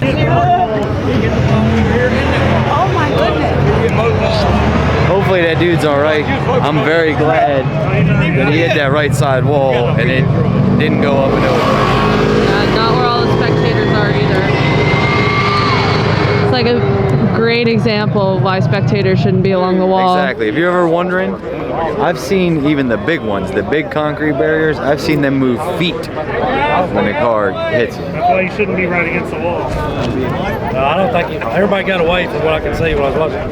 Oh my goodness. Hopefully that dude's all right. I'm very glad that he hit that right side wall and it didn't go up and over. Yeah, not where all the spectators are either. It's like a great example of why spectators shouldn't be along the wall. Exactly. If you're ever wondering, I've seen even the big ones, the big concrete barriers, I've seen them move feet when a car hits them. That's why you shouldn't be right against the wall. I don't think everybody got away from what I could see when I was watching.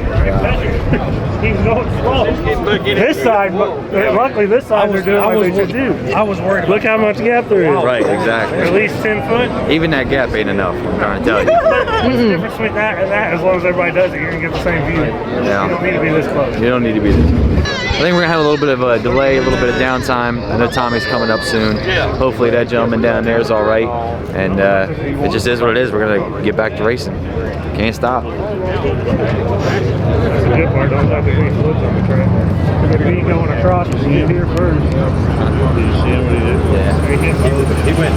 Even though it's slow. This side, luckily this side they're doing what they should do. I was worried. Look how much gap there is. Right, exactly. At least 10 foot. Even that gap ain't enough, I'm trying to tell you. What's the difference between that and that? As long as everybody does it, you're going to get the same view. Yeah. You don't need to be this close. You don't need to be this close. I think we're gonna have a little bit of a delay, a little bit of downtime. I know Tommy's coming up soon. Hopefully that gentleman down there is all right. And it just is what it is. We're gonna get back to racing. Can't stop. That's the good part. Don't have to be flips on the track. If you're going across, you get here first. Yeah. He went.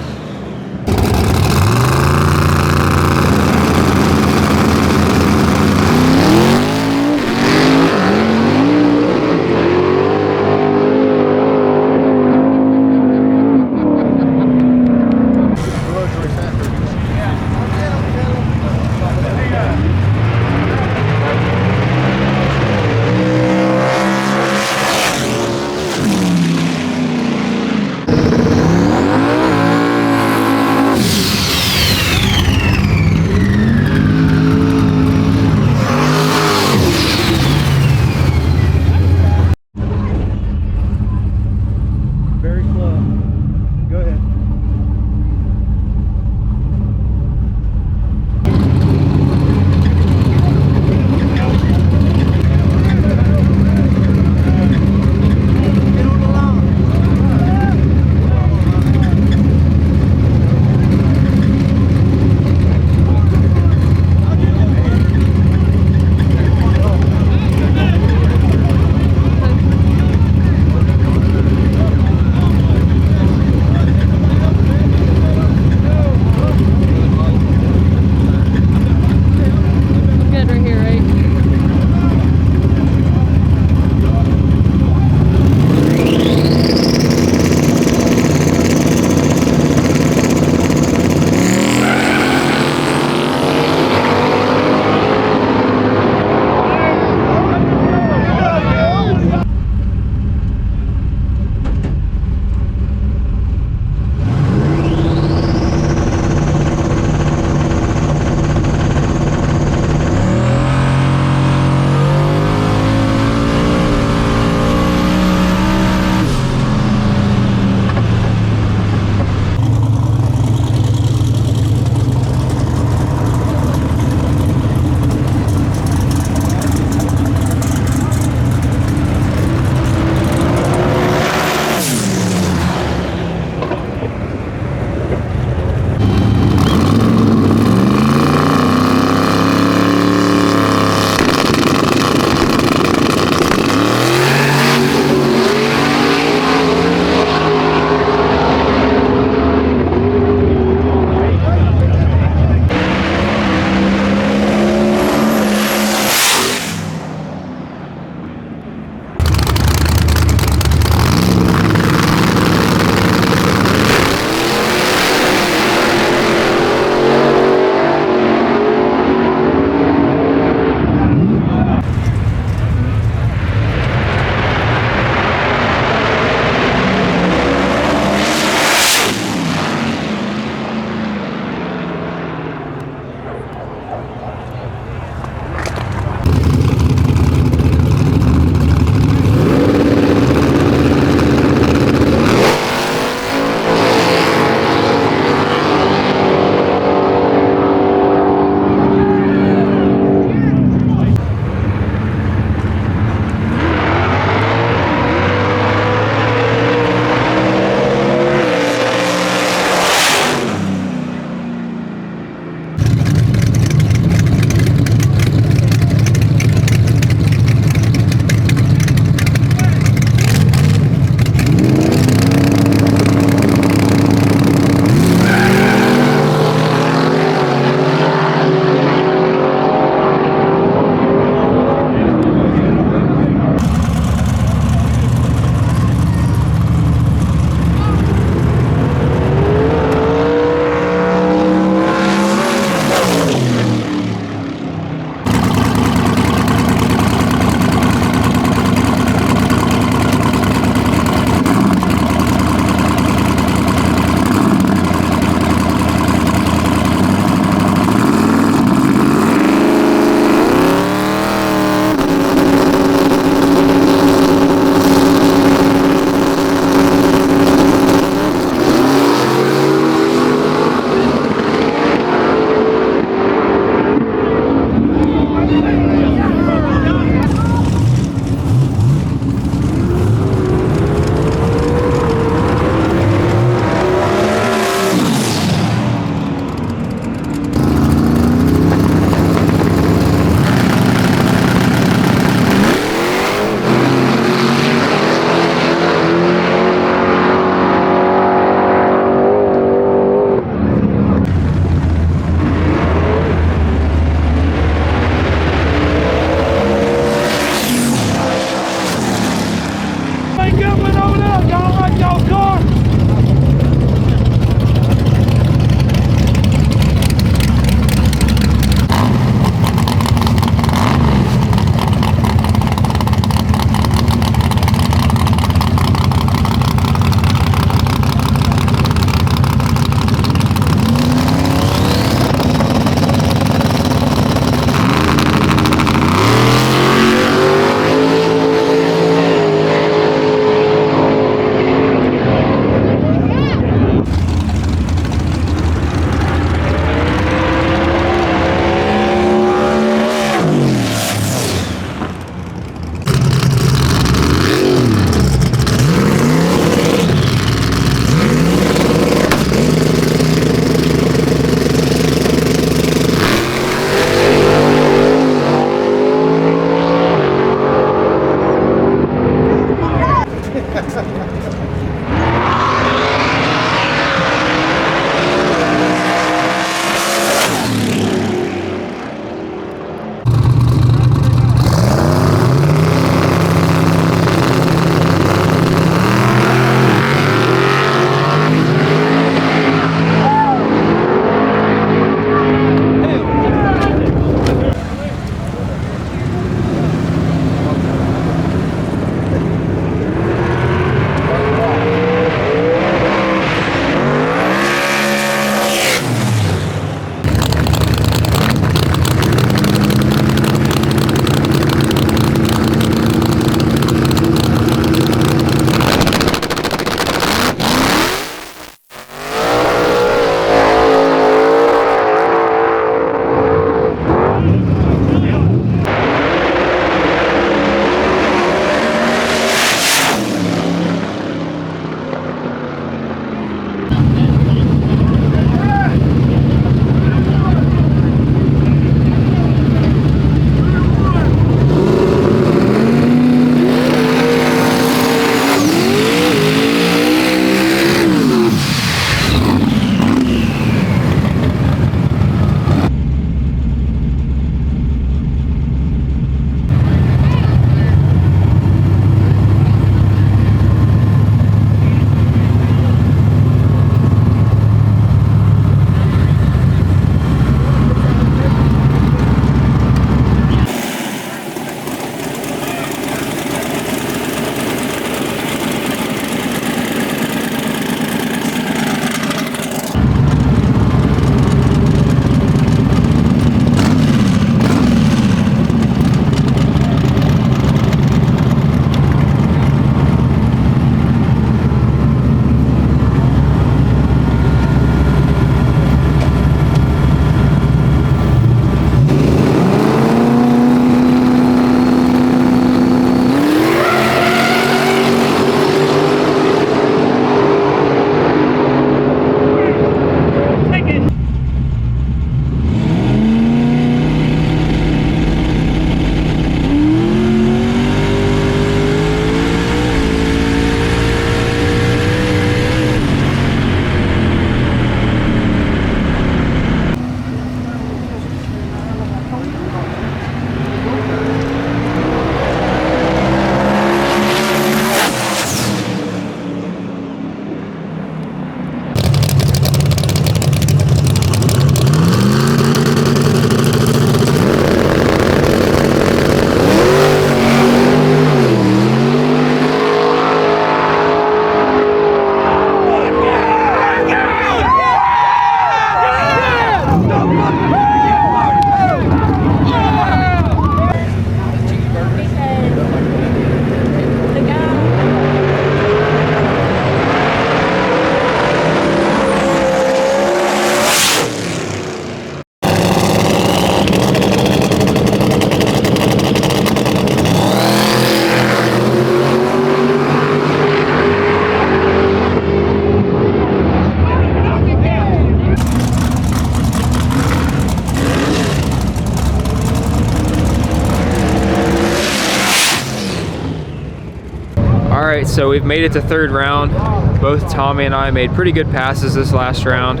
Alright, so we've made it to third round. Both Tommy and I made pretty good passes this last round.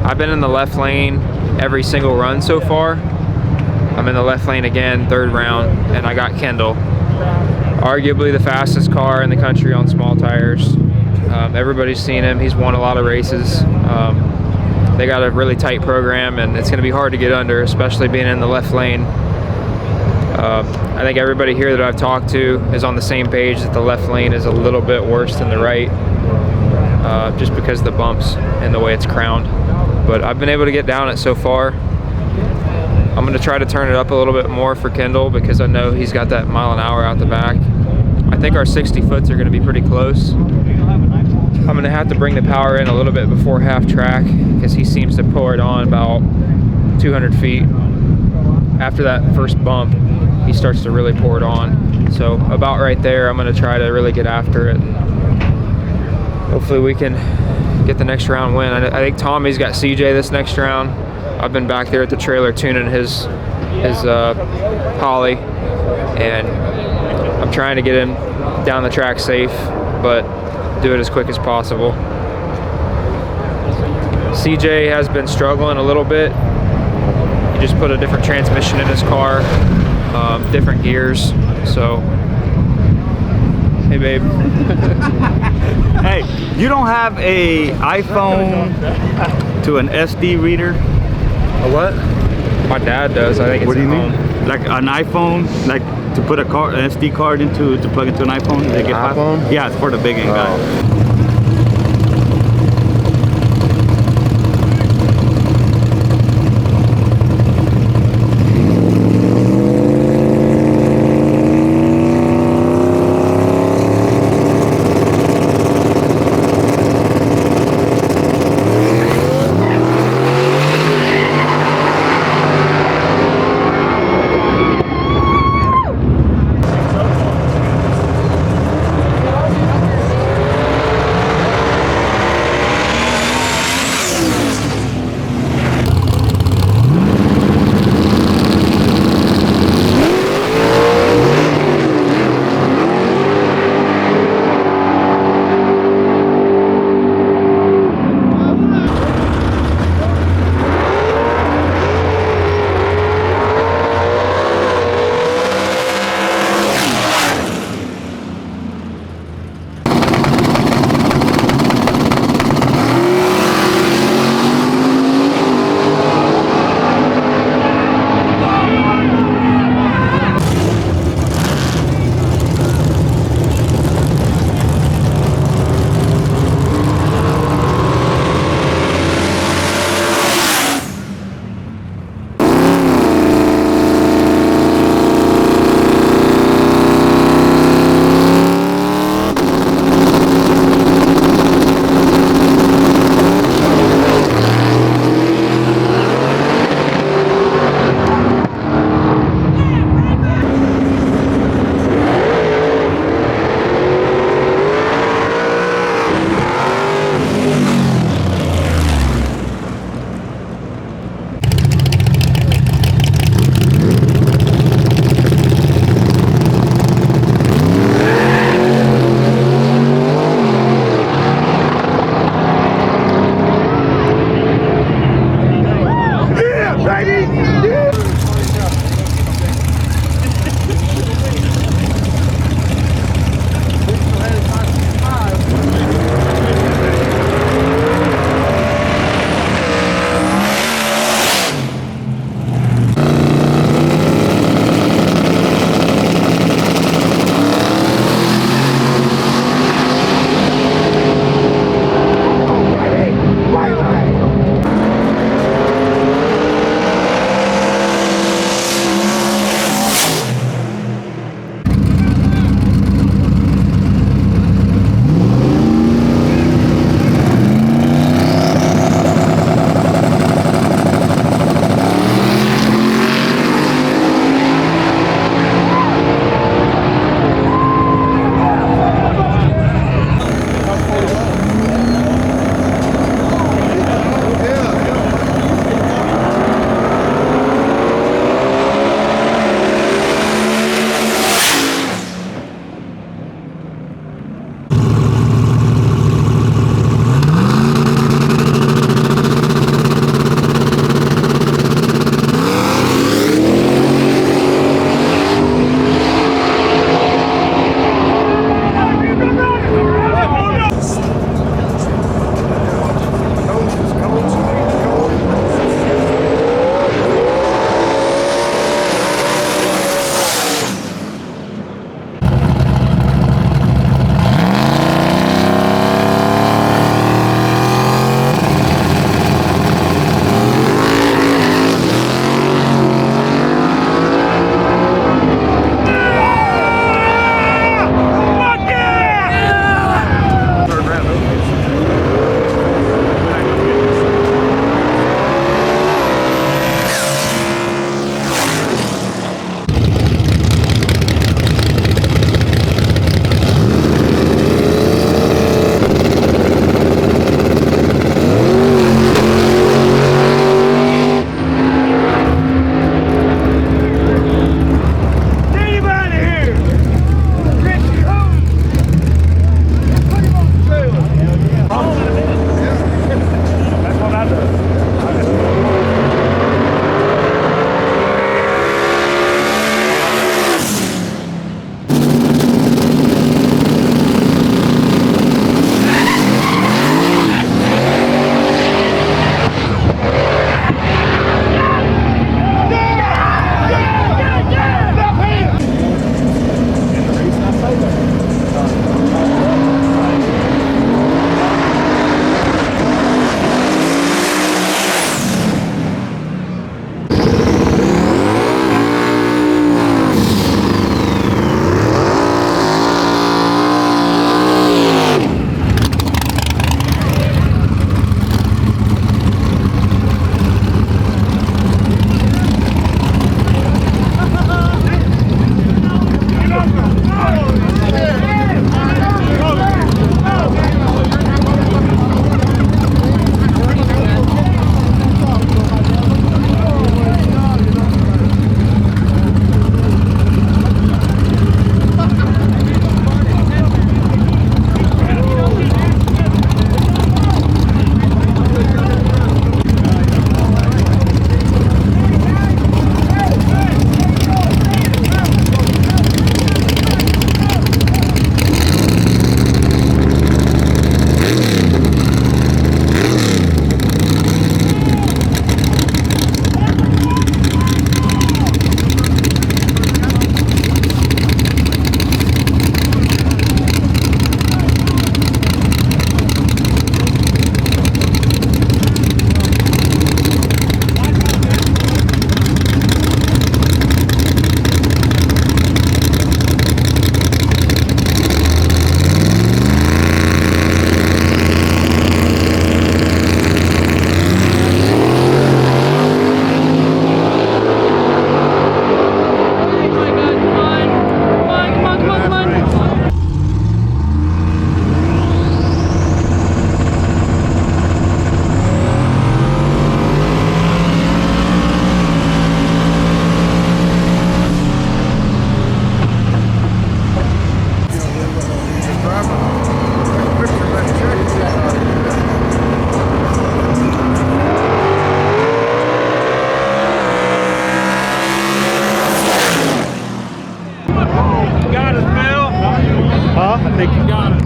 I've been in the left lane every single run so far. I'm in the left lane again, third round, and I got Kendall. Arguably the fastest car in the country on small tires. Everybody's seen him, he's won a lot of races. They got a really tight program and it's gonna be hard to get under, especially being in the left lane. I think everybody here that I've talked to is on the same page that the left lane is a little bit worse than the right, just because of the bumps and the way it's crowned. But I've been able to get down it so far. I'm going to try to turn it up a little bit more for Kendall because I know he's got that mile an hour out the back. I think our 60 foots are going to be pretty close. I'm going to have to bring the power in a little bit before half track because he seems to pour it on about 200 feet. After that first bump, he starts to really pour it on. So about right there, I'm going to try to really get after it. And hopefully we can get the next round win. I think Tommy's got CJ this next round. I've been back there at the trailer tuning his Holly, and I'm trying to get him down the track safe, but do it as quick as possible. CJ has been struggling a little bit. He just put a different transmission in his car, different gears, so. Hey babe. Hey, you don't have a iPhone to an SD reader? A what? My dad does. I think it's what do you at mean? home. Like an iPhone, like to put an SD card into, to plug into an iPhone? They get iPhone? Yeah, it's for the big end guy. think you got it.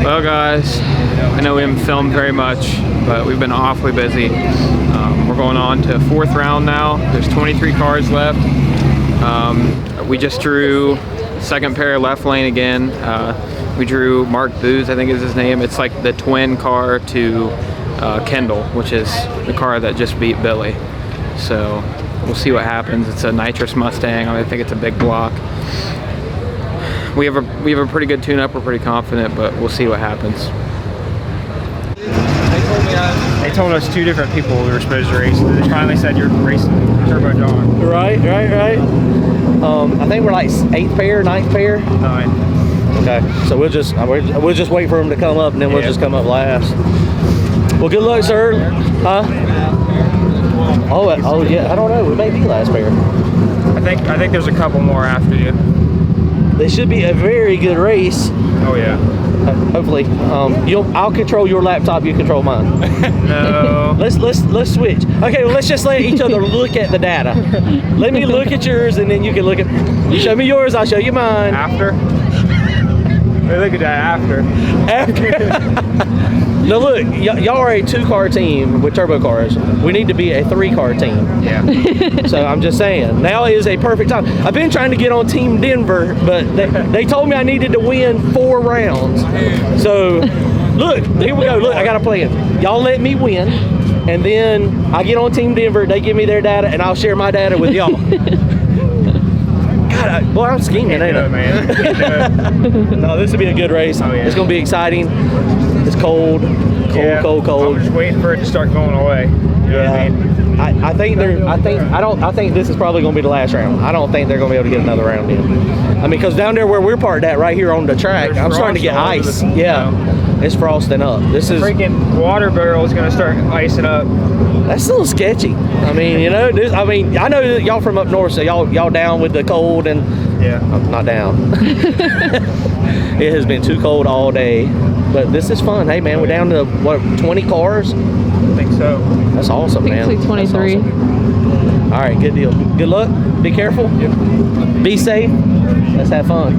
Well guys, I know we haven't filmed very much, but we've been awfully busy. We're going on to 4th round now. There's 23 cars left. We just drew 2nd pair left lane again. We drew Mark Booz, I think is his name. It's like the twin car to Kendall, which is the car that just beat Billy. So we'll see what happens. It's a nitrous Mustang. I think it's a big block. We have a pretty good tune-up. We're pretty confident, but we'll see what happens. They told us 2 different people we were supposed to race. They finally said you're racing Turbo John. Right. I think we're like 8th pair, 9th pair. 9. Okay, so we'll just wait for them to come up, and then we'll just come up last. Well, good luck, sir. Huh? Oh yeah. I don't know. We may be last pair. I think there's a couple more after you. This should be a very good race. Oh yeah. Hopefully, I'll control your laptop. You control mine. No. Let's switch. Okay, well, let's just let each other look at the data. Let me look at yours, and then you can look at. You show me yours, I'll show you mine. After. Hey, look at that after. Now look, y'all are a 2-car team with turbo cars. We need to be a 3-car team. Yeah. So I'm just saying, now is a perfect time. I've been trying to get on Team Denver, but they told me I needed to win 4 rounds. So Look, here we go. Look, I got a plan. Y'all let me win, and then I get on Team Denver. They give me their data, and I'll share my data with y'all. God, boy, I'm scheming, ain't I? No, this will be a good race. Oh, yeah. It's gonna be exciting. It's cold, cold. I'm just waiting for it to start going away. You know what I mean? I think this is probably gonna be the last round. I don't think they're gonna be able to get another round in. I mean, because down there where we're parked at, right here on the track, I'm starting to get ice. Yeah, it's frosting up. This is Freaking water barrel is gonna start icing up. that's a little sketchy. I mean, you know, I know that y'all from up north, so y'all down with the cold, and Yeah. I'm not down. It has been too cold all day, but this is fun. Hey man, we're down to what, 20 cars? I think so. That's awesome, I think man. it's like 23. That's awesome. All right, good deal. Good luck. Be careful. Be safe. Let's have fun.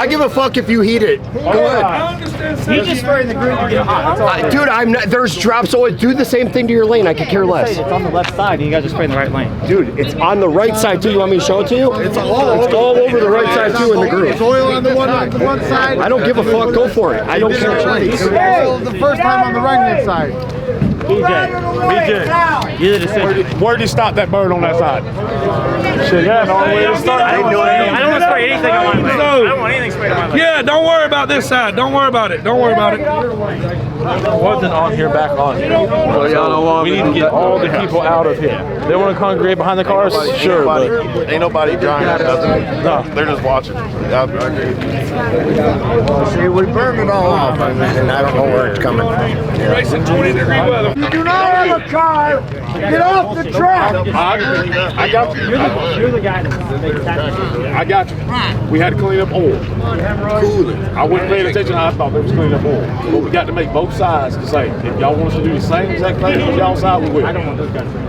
I give a fuck if you heat it. Go ahead. He's just spraying the group to get hot. Dude, I'm not, there's drops, so do the same thing to your lane. I could care less. It's on the left side, and you guys are spraying the right lane. Dude, it's on the right side too. You want me to show it to you? It's all over the right side too in the group. There's oil on the one side. I don't give a fuck. Go for it. I don't care. Oil the first time on the right-hand side. BJ, you're the decision. Where'd you stop that bird on that side? Yeah, no way to start. I don't want to spray anything on my lane. I don't want anything sprayed on my lane. Yeah, don't worry about this side. Don't worry about it. Don't worry about it. I wasn't on here back on here. We need to get all the people out of here. They want to congregate behind the cars? Sure, but Ain't nobody drying up nothing. no. They're just watching. See, we burned it all off, and I don't know where it's coming from. Racing 20-degree weather. You do not have a car. Get off the track. I got you. You're the guy that makes that. I got you. We had to clean up oil. Cooling. I wasn't paying attention. I thought they was cleaning up oil. But we got to make both sides to say, if y'all want us to do the same exact thing as y'all side, we will. I don't want those guys to.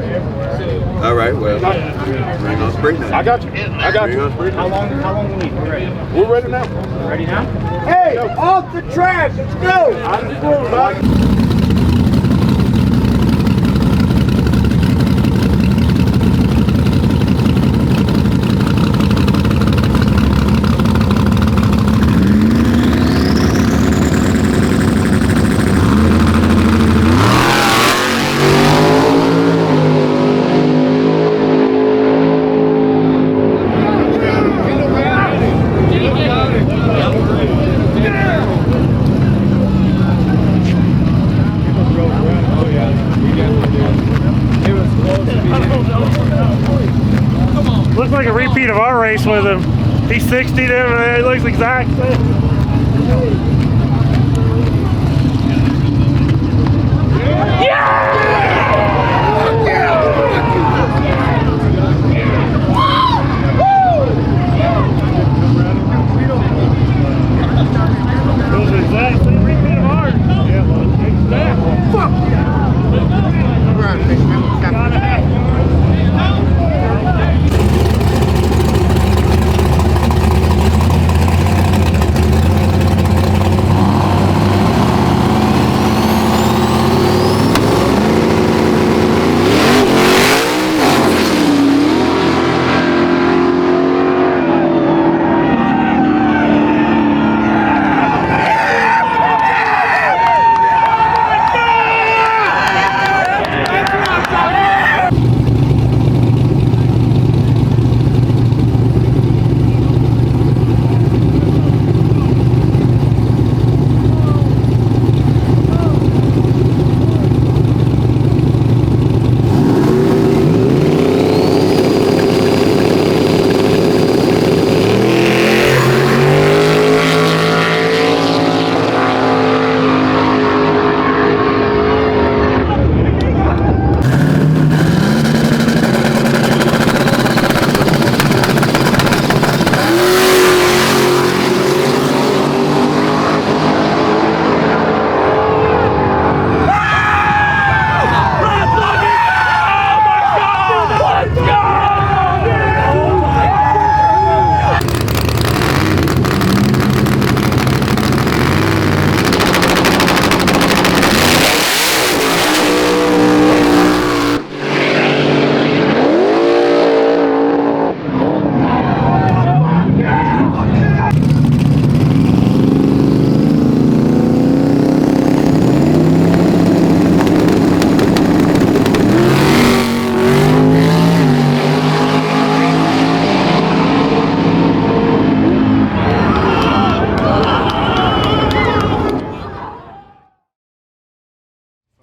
All right, well. I got you. I got you. How long we need? We're ready. We're ready now. Ready now? Hey, off the track. Let's go. Looks like a repeat of our race with him. He's 60 there, it looks exact. Those are exactly a repeat of ours. Gotta have it.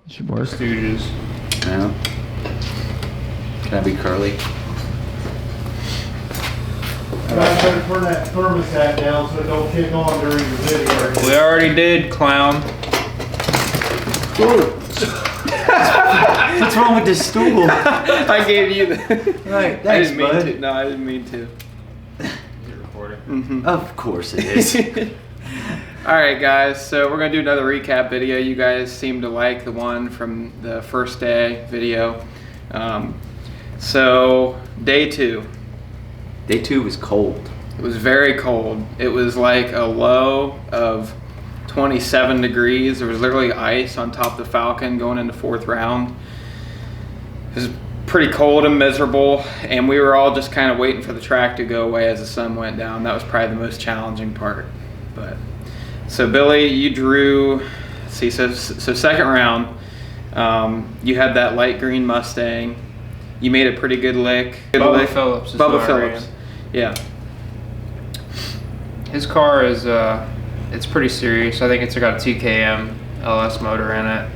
Should work. Stooges. Yeah. Can I be curly? Guys, better turn that thermostat down so it don't kick on during the video. We already did, clown. What's wrong with this stool? I gave you the. Right, I thanks, didn't mean bud. to. No, I didn't mean to. Is it recording? Mm-hmm. Of course it is. Alright guys, so we're going to do another recap video. You guys seem to like the one from the first day video. So, day 2. Day 2 was cold. It was very cold. It was like a low of 27 degrees. There was literally ice on top of the Falcon going into 4th round. It was pretty cold and miserable, and we were all just kind of waiting for the track to go away as the sun went down. That was probably the most challenging part. But so Billy, you drew, let's see, so second round, you had that light green Mustang. You made a pretty good lick. Bubba Phillips. Bubba Phillips. Yeah. His car is it's pretty serious. I think it's got a TKM LS motor in it.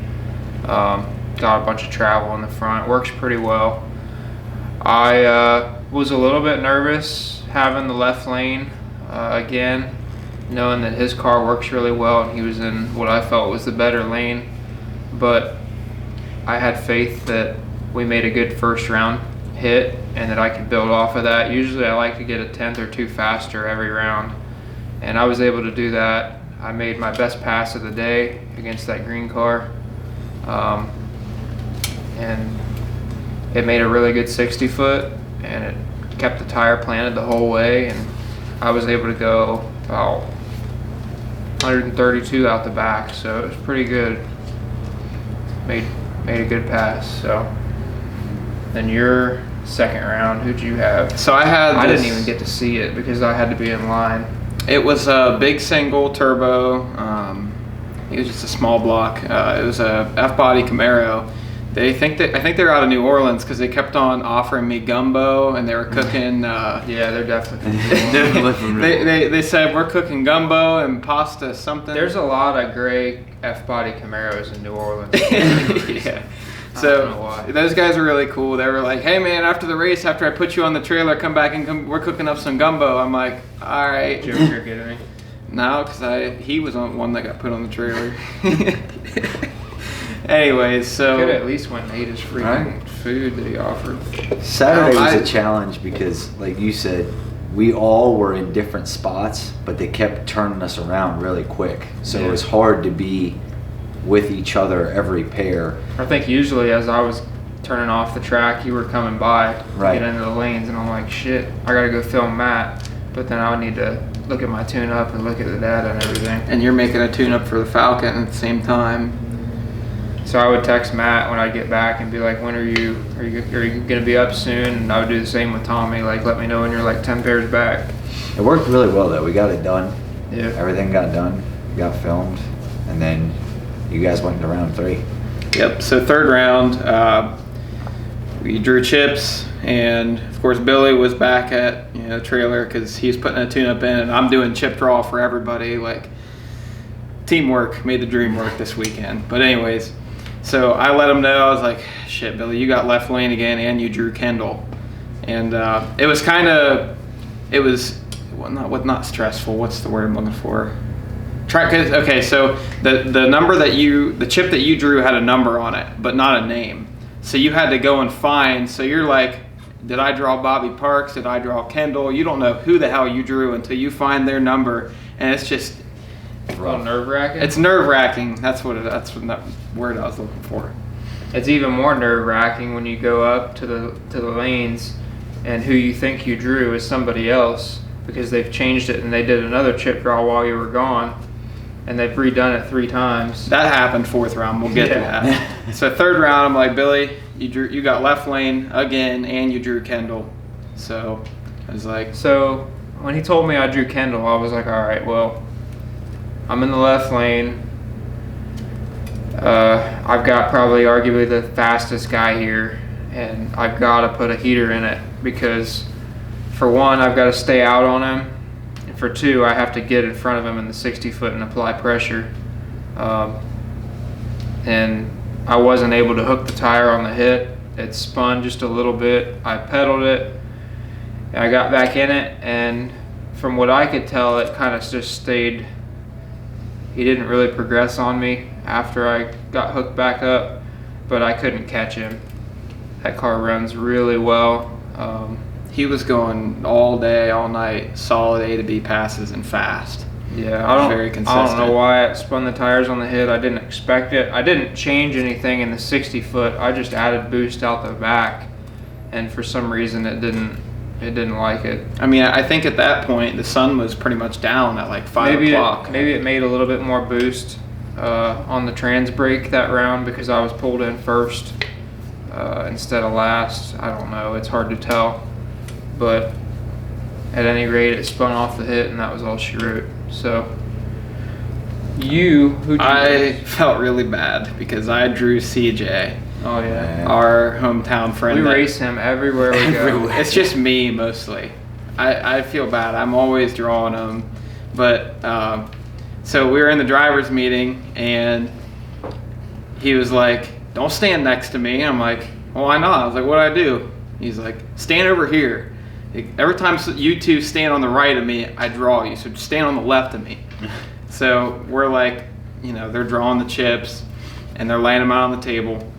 Got a bunch of travel in the front. Works pretty well. I was a little bit nervous having the left lane again, knowing that his car works really well and he was in what I felt was the better lane. But I had faith that we made a good first round hit and that I could build off of that. Usually I like to get a 10th or 2 faster every round, and I was able to do that. I made my best pass of the day against that green car, and it made a really good 60 foot, and it kept the tire planted the whole way, and I was able to go about 132 out the back, so it was pretty good. Made a good pass. So then your second round, who'd you have? So I didn't even get to see it because I had to be in line. It was a big single turbo. It was just a small block. It was a F-body Camaro. I think they're out of New Orleans because they kept on offering me gumbo, and they were cooking. Yeah, they're definitely. They said we're cooking gumbo and pasta something. There's a lot of gray F-body Camaros in New Orleans. Yeah. So those guys were really cool. They were like, "Hey man, after the race, after I put you on the trailer, come back and we're cooking up some gumbo." I'm like, "All right." Did you ever get any? No, because he was on one that got put on the trailer. Anyways, so could at least went and ate his freaking food that he offered. Saturday was a challenge because, like you said, we all were in different spots, but they kept turning us around really quick. So it was hard to be with each other every pair. I think usually as I was turning off the track, you were coming by to get into the lanes, and I'm like, shit, I gotta go film Matt. But then I would need to look at my tune-up and look at the data and everything. And you're making a tune-up for the Falcon at the same time. So I would text Matt when I get back and be like, when are you gonna be up soon? And I would do the same with Tommy, like let me know when you're like 10 pairs back. It worked really well though. We got it done. Yeah. Everything got done, got filmed, and then you guys went into round 3. Yep, so third round, we drew chips, and of course Billy was back at the trailer because he's putting a tune-up in, and I'm doing chip draw for everybody. Like, teamwork made the dream work this weekend. But anyways, so I let him know. I was like, shit, Billy, you got left lane again, and you drew Kendall. And it was not stressful. What's the word I'm looking for? Okay, so the chip that you drew had a number on it, but not a name. So you had to go and find. So you're like, did I draw Bobby Parks? Did I draw Kendall? You don't know who the hell you drew until you find their number, and it's just nerve-wracking. It's nerve-wracking. That's that word I was looking for. It's even more nerve-wracking when you go up to the lanes, and who you think you drew is somebody else because they've changed it and they did another chip draw while you were gone. And they've redone it 3 times. That happened 4th round. We'll get to that. So 3rd round, I'm like, Billy, you got left lane again, and you drew Kendall. So I was like, so when he told me I drew Kendall, I was like, all right, well, I'm in the left lane. I've got probably arguably the fastest guy here, and I've got to put a heater in it because, for one, I've got to stay out on him. For 2, I have to get in front of him in the 60 foot and apply pressure. And I wasn't able to hook the tire on the hit. It spun just a little bit. I pedaled it. And I got back in it, and from what I could tell, it kind of just stayed. He didn't really progress on me after I got hooked back up, but I couldn't catch him. That car runs really well. He was going all day, all night, solid A to B passes and fast. Yeah, very consistent. I don't know why it spun the tires on the hit. I didn't expect it. I didn't change anything in the 60 foot. I just added boost out the back, and for some reason it didn't it didn't like it. I mean, I think at that point the sun was pretty much down at like 5 o'clock. Maybe it made a little bit more boost on the trans brake that round because I was pulled in first instead of last. I don't know. It's hard to tell. But at any rate, it spun off the hit, and that was all she wrote. So, I felt really bad because I drew CJ. Oh, yeah. Our hometown friend. We race him everywhere we go. It's just me, mostly. I feel bad. I'm always drawing him. But, so we were in the driver's meeting, and he was like, don't stand next to me. I'm like, well, why not? I was like, what'd I do? He's like, stand over here. Every time you two stand on the right of me, I draw you. So stand on the left of me. So we're like, you know, they're drawing the chips, and they're laying them out on the table.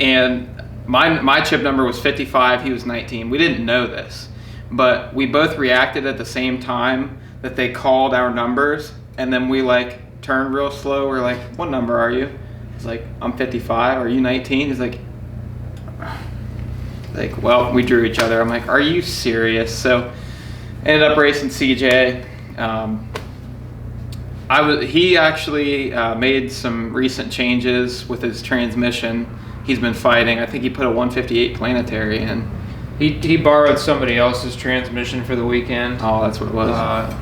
And my chip number was 55. He was 19. We didn't know this, but we both reacted at the same time that they called our numbers, and then we like turned real slow. We're like, what number are you? He's like, I'm 55. Are you 19? He's like, well, we drew each other. I'm like, are you serious? So ended up racing CJ. He actually made some recent changes with his transmission. He's been fighting. I think he put a 158 planetary in. He borrowed somebody else's transmission for the weekend. Oh, that's what it was.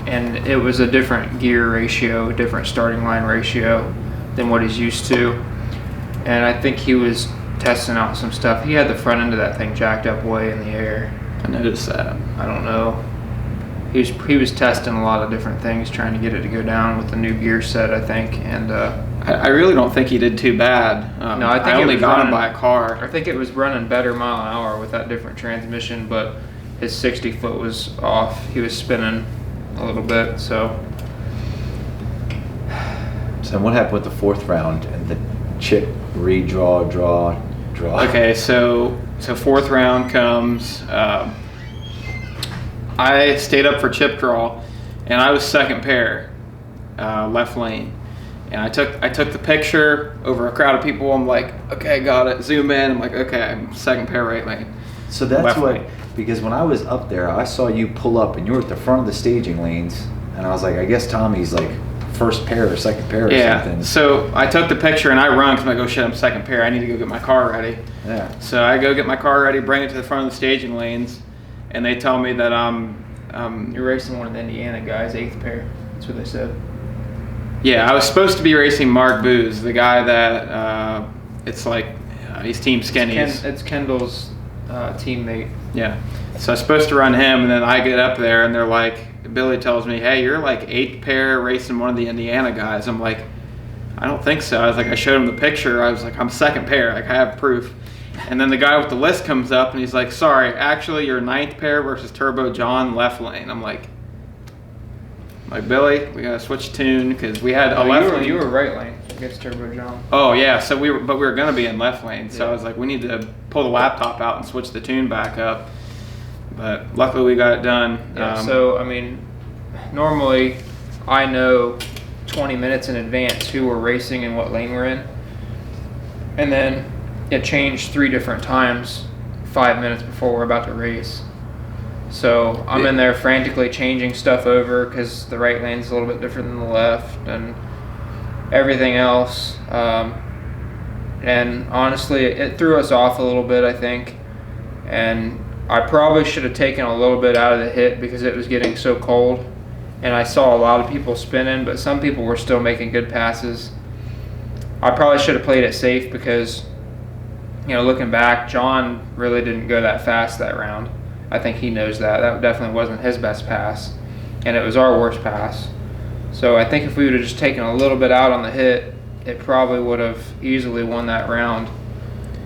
And it was a different gear ratio, different starting line ratio than what he's used to. And I think he was testing out some stuff. He had the front end of that thing jacked up way in the air. I noticed that. I don't know. He was testing a lot of different things, trying to get it to go down with the new gear set, I think. And I really don't think he did too bad. No, I think I only got him by a car. I think it was running better mile an hour with that different transmission, but his 60 foot was off. He was spinning a little bit, so. So what happened with the fourth round and the chip redraw, draw? Okay, so fourth round comes. I stayed up for chip draw, and I was second pair, left lane. And I took the picture over a crowd of people. I'm like, okay, got it. Zoom in. I'm like, okay, I'm second pair, right lane. So that's left what, lane. Because when I was up there, I saw you pull up, and you were at the front of the staging lanes, and I was like, I guess Tommy's like first pair or second pair or something. So I took the picture and I run because I'm like, oh shit, I'm second pair. I need to go get my car ready. Yeah. So I go get my car ready, bring it to the front of the staging lanes, and they tell me that you're racing one of the Indiana guys, 8th pair. That's what they said. Yeah, I was supposed to be racing Mark Booz, the guy that it's like he's Team Skinnies. It's Kendall's teammate. Yeah. So I was supposed to run him, and then I get up there, and they're like, Billy tells me, hey, you're like 8th pair racing one of the Indiana guys. I'm like, I don't think so. I was like, I showed him the picture. I was like, I'm second pair. Like, I have proof. And then the guy with the list comes up, and he's like, sorry, actually, you're 9th pair versus Turbo John left lane. I'm like, Billy, we gotta switch tune because we had a left lane. You were right lane against Turbo John. Oh yeah, so we were gonna be in left lane. So I was like, we need to pull the laptop out and switch the tune back up. But luckily we got it done. Yeah, so I mean, normally I know 20 minutes in advance who we're racing and what lane we're in, and then it changed 3 different times 5 minutes before we're about to race. So I'm in there frantically changing stuff over because the right lane's a little bit different than the left and everything else. And honestly, it threw us off a little bit, I think. And I probably should have taken a little bit out of the hit because it was getting so cold. And I saw a lot of people spinning, but some people were still making good passes. I probably should have played it safe because, you know, looking back, John really didn't go that fast that round. I think he knows that. That definitely wasn't his best pass, and it was our worst pass. So I think if we would have just taken a little bit out on the hit, it probably would have easily won that round.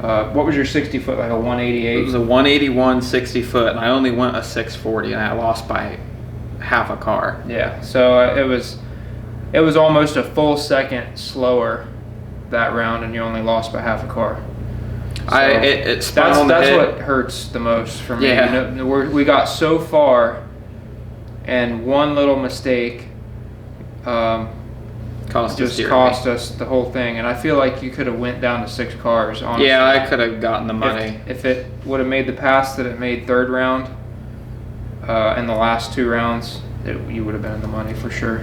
What was your 60 foot, like a 188? It was a 181 60 foot, and I only went a 640, and I lost by half a car. Yeah, so it was almost a full second slower that round, and you only lost by half a car. So it spun on the that's hit. what hurts the most for me. Yeah. You know, we got so far, and one little mistake, because just cost us the whole thing. And I feel like you could have went down to 6 cars, honestly. Yeah, I could have gotten the money. If it would have made the pass that it made third round, in the last 2 rounds, you would have been in the money for sure.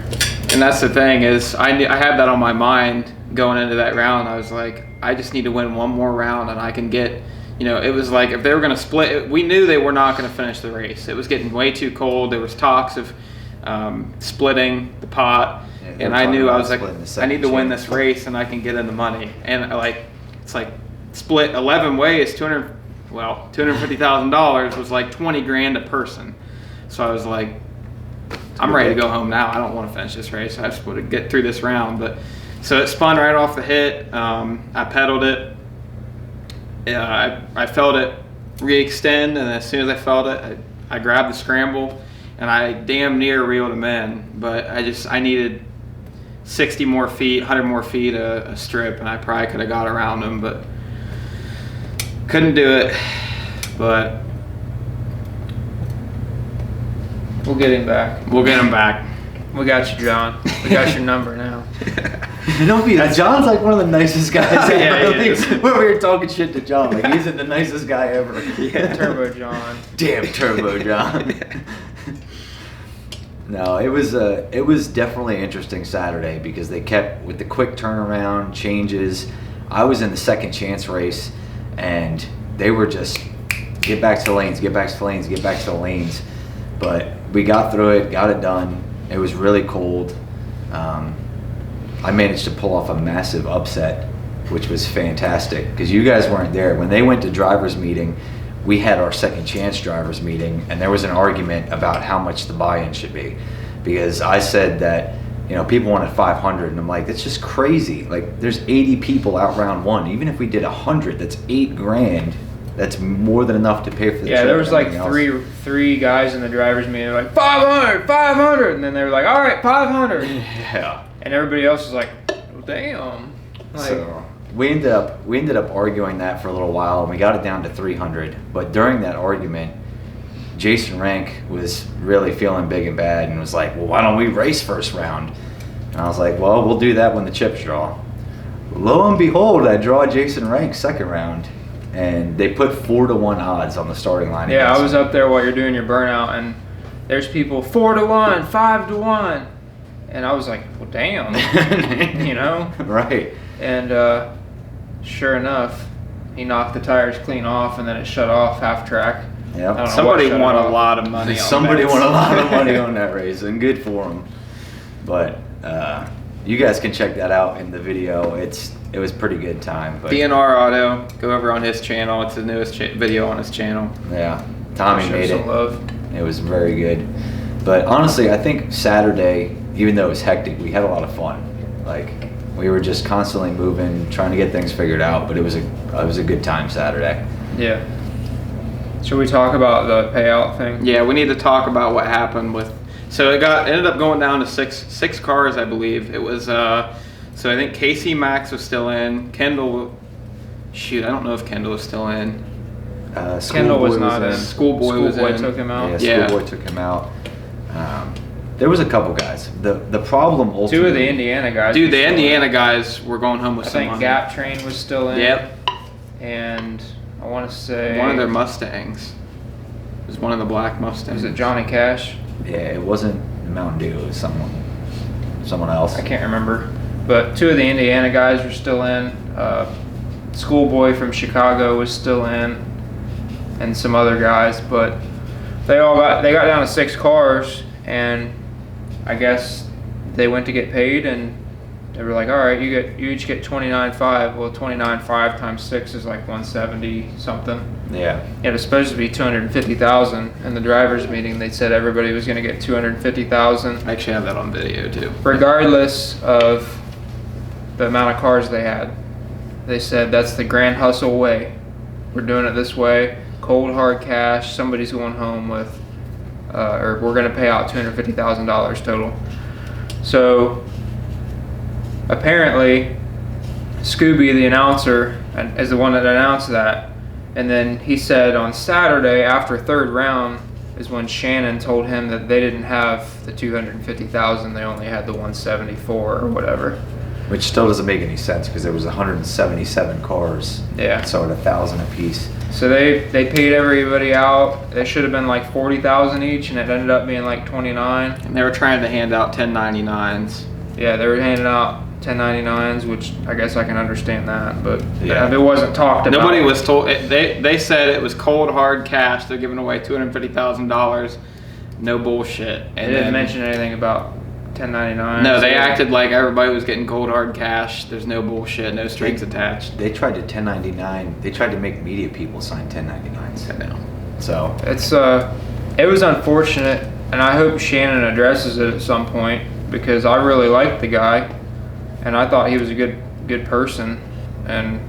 And that's the thing is, I had that on my mind going into that round. I was like, I just need to win one more round and I can get, you know, it was like if they were going to split, we knew they were not going to finish the race. It was getting way too cold. There was talks of splitting the pot. Yeah, and I knew, I was like, I need to win this race and I can get in the money. And like, it's like split 11 ways, $250,000 was like 20 grand a person. So I was like, I'm ready to go home now. I don't want to finish this race. I just want to get through this round. But so it spun right off the hit. I pedaled it. I felt it re-extend, and as soon as I felt it, I grabbed the scramble, and I damn near reeled him in. But I needed 60 more feet, 100 more feet a strip, and I probably could have got around him, but couldn't do it. But we'll get him back. We'll get him back. We got you, John. We got your number now. Don't be that. John's like one of the nicest guys ever. Yeah, When we were talking shit to John, like he's the nicest guy ever. Yeah. Turbo John. Damn Turbo John. No, it was definitely an interesting Saturday because they kept with the quick turnaround changes. I was in the second chance race, and they were just get back to the lanes, get back to the lanes, get back to the lanes. But we got through it, got it done. It was really cold. I managed to pull off a massive upset, which was fantastic because you guys weren't there. When they went to driver's meeting, we had our second chance driver's meeting, and there was an argument about how much the buy-in should be. Because I said that, you know, people wanted 500, and I'm like, that's just crazy. Like, there's 80 people out round one. Even if we did 100, that's $8 grand. That's more than enough to pay for the trip. Yeah, there was like three guys in the driver's meeting, like 500, and then they were like, all right, 500. Yeah. And everybody else was like, well, damn. Like, so we ended up arguing that for a little while, and we got it down to 300. But during that argument, Jason Rank was really feeling big and bad and was like, well, why don't we race first round? And I was like, well, we'll do that when the chips draw. Lo and behold, I draw Jason Rank second round. And they put 4-1 odds on the starting line. Yeah, I was up there while you're doing your burnout, and there's people 4-1, 5-1, and I was like, well, damn, you know? Right. And sure enough, he knocked the tires clean off, and then it shut off half track. Yeah. Somebody won a lot of money. Somebody won a lot of money on that race, and good for them. But you guys can check that out in the video. It was pretty good time. But DNR Auto, go over on his channel. It's the newest video on his channel. Yeah, Tommy made it. Love. It was very good. But honestly, I think Saturday, even though it was hectic, we had a lot of fun. Like, we were just constantly moving, trying to get things figured out. But it was a good time Saturday. Yeah. Should we talk about the payout thing? Yeah, we need to talk about what happened with. So it ended up going down to six cars, I believe. It was so I think Casey Max was still in. Kendall, shoot, I don't know if Kendall was still in. Kendall was not in. Schoolboy was in. Took him out. Yeah, Schoolboy took him out. There was a couple guys. The problem ultimately. 2 of the Indiana guys. Dude, the Indiana guys were going home with I some think money. Gap Train was still in. Yep. And I want to say one of their Mustangs. It was one of the black Mustangs. Was it Johnny Cash? Yeah, it wasn't Mountain Dew. It was someone else. I can't remember. But 2 of the Indiana guys were still in. Schoolboy from Chicago was still in, and some other guys. But they got down to 6 cars, and I guess they went to get paid, and they were like, all right, you each get $29,500. Well, $29,500 times 6 is like $170 something. Yeah. It was supposed to be $250,000. In the drivers' meeting, they said everybody was going to get $250,000. I actually have that on video too. Regardless of the amount of cars they had, they said that's the grand hustle way. We're doing it this way. Cold hard cash. Somebody's going home with, or we're going to pay out $250,000 total. So apparently, Scooby, the announcer, is the one that announced that. And then he said on Saturday after third round, is when Shannon told him that they didn't have the 250,000, they only had the 174 or whatever. Which still doesn't make any sense because there was 177 cars. Yeah. So at 1,000 apiece. So they paid everybody out. It should have been like 40,000 each, and it ended up being like 29. And they were trying to hand out 1099s. Yeah, they were handing out 1099s, which I guess I can understand that, but Yeah. it wasn't talked about. Nobody was told. They said it was cold hard cash. They're giving away $250,000. No bullshit. They And didn't then- mention anything about 1099s. No, they acted like everybody was getting cold hard cash. There's no bullshit, no strings attached. They tried to 1099. They tried to make media people sign 1099s. I know. So It's it was unfortunate, and I hope Shannon addresses it at some point because I really liked the guy, and I thought he was a good person, and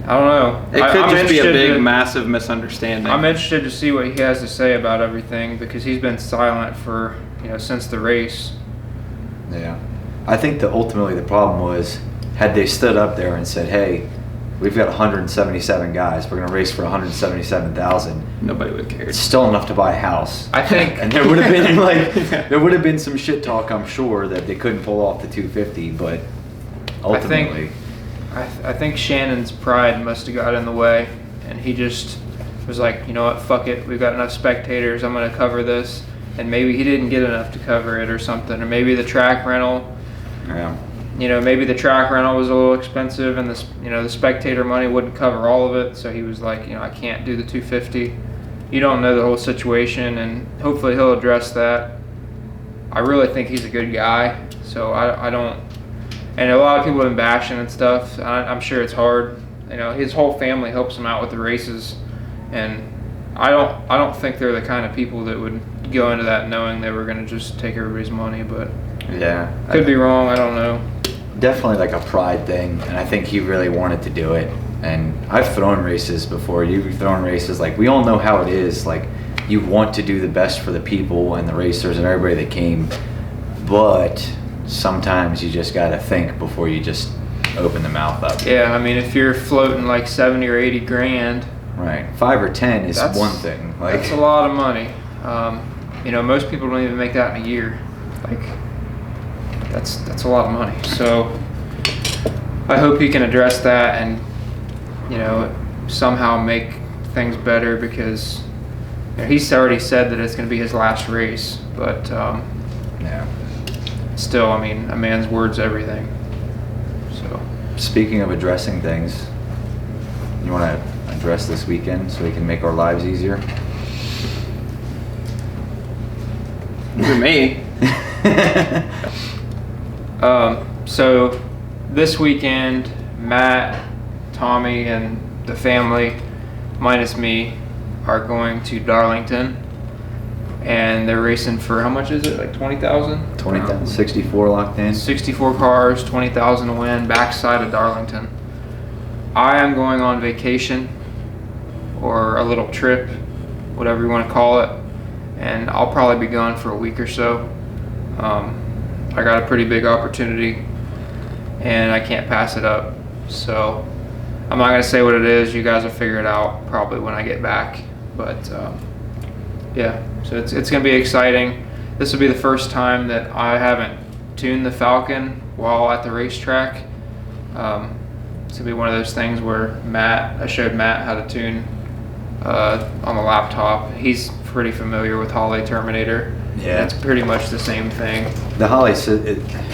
I don't know. It could I'm just be a interested big, to- massive misunderstanding. I'm interested to see what he has to say about everything because he's been silent for since the race. yeah, I think that ultimately the problem was had they stood up there and said, "Hey, we've got 177 guys. We're going to race for 177,000." Nobody would care. It's still enough to buy a house. I think, And there would have been there would have been some shit talk, I'm sure, that they couldn't pull off the 250, but ultimately, I think Shannon's pride must have got in the way, and he just was like, you know what, fuck it, we've got enough spectators, I'm going to cover this, and maybe he didn't get enough to cover it or something, or maybe the track rental, yeah. maybe the track rental was a little expensive, and the spectator money wouldn't cover all of it, so he was like, I can't do the 250. You don't know the whole situation, and hopefully he'll address that. I really think he's a good guy, so I don't. And a lot of people have been bashing and stuff. I'm sure it's hard. His whole family helps him out with the races, and I don't think they're the kind of people that would go into that knowing they were going to just take everybody's money. But Yeah. could be wrong. I don't know. Definitely like a pride thing, and I think he really wanted to do it. And I've thrown races before. You've thrown races. Like, we all know how it is. Like, you want to do the best for the people and the racers and everybody that came, but sometimes you just gotta think before you just open the mouth up. Yeah, I mean, if you're floating like 70 or 80 grand, Right. 5 or 10 is That's- one thing. Like, that's a lot of money. Most people don't even make that in a year. Like, that's a lot of money. So I hope he can address that and somehow make things better because he's already said that it's going to be his last race. But yeah. still, I mean, a man's word's everything. So Speaking of addressing things, you want to address this weekend so we can make our lives easier? For me. So this weekend, Matt, Tommy, and the family, minus me, are going to Darlington, and they're racing for how much is it? Like 20,000? 20,000, 64 locked in. 64 cars, 20,000 to win, backside of Darlington. I am going on vacation or a little trip, whatever you want to call it, and I'll probably be gone for a week or so. I got a pretty big opportunity and I can't pass it up. So I'm not going to say what it is. You guys will figure it out probably when I get back. But yeah, so it's going to be exciting. This will be the first time that I haven't tuned the Falcon while at the racetrack. It's going to be one of those things where I showed Matt how to tune on the laptop. He's pretty familiar with Holley Terminator. Yeah. It's pretty much the same thing. The Holley,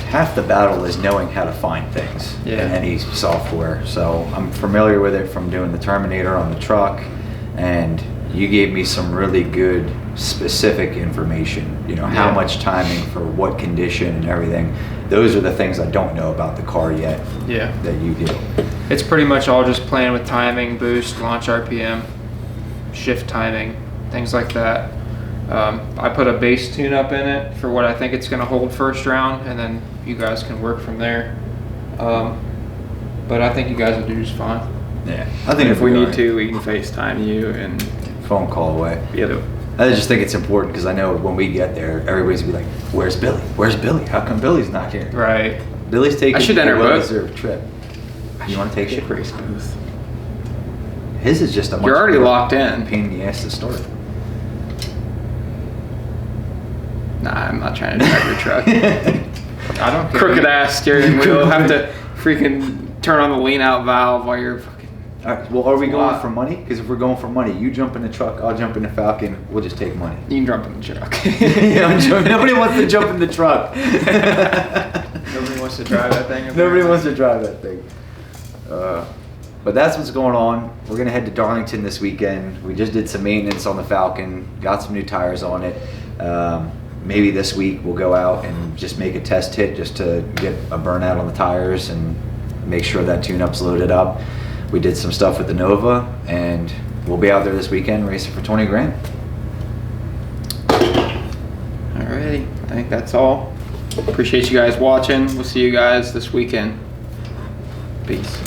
half the battle is knowing how to find things in Yeah. any software. So I'm familiar with it from doing the Terminator on the truck, and you gave me some really good specific information. How Yeah. much timing for what condition and everything. Those are the things I don't know about the car yet. Yeah. That you do. It's pretty much all just playing with timing, boost, launch RPM, shift timing, things like that. I put a base tune up in it for what I think it's going to hold first round, and then you guys can work from there. But I think you guys will do just fine. Yeah. I think if we need to, we can FaceTime you and phone call away. Yep. I just think it's important because I know when we get there, everybody's gonna be like, "Where's Billy? Where's Billy? How come Billy's not here?" Right. Billy's taking I should enter a both. well-deserved trip. You want to take it? Pretty smooth. His is just a much You're already more locked in. Pain in the ass to start. Nah, I'm not trying to drive your truck. I don't care. Crooked ass steering wheel. Have to freaking turn on the lean out valve while you're fucking. All right, well, are we going for money? Because if we're going for money, you jump in the truck, I'll jump in the Falcon. We'll just take money. You can jump in the truck. Yeah, I'm jumping. Nobody wants to jump in the truck. Nobody wants to drive that thing. Nobody wants to drive that thing. But that's what's going on. We're gonna head to Darlington this weekend. We just did some maintenance on the Falcon, got some new tires on it. Maybe this week we'll go out and just make a test hit just to get a burnout on the tires and make sure that tune-up's loaded up. We did some stuff with the Nova, and we'll be out there this weekend racing for 20 grand. Alrighty, I think that's all. Appreciate you guys watching. We'll see you guys this weekend. Peace.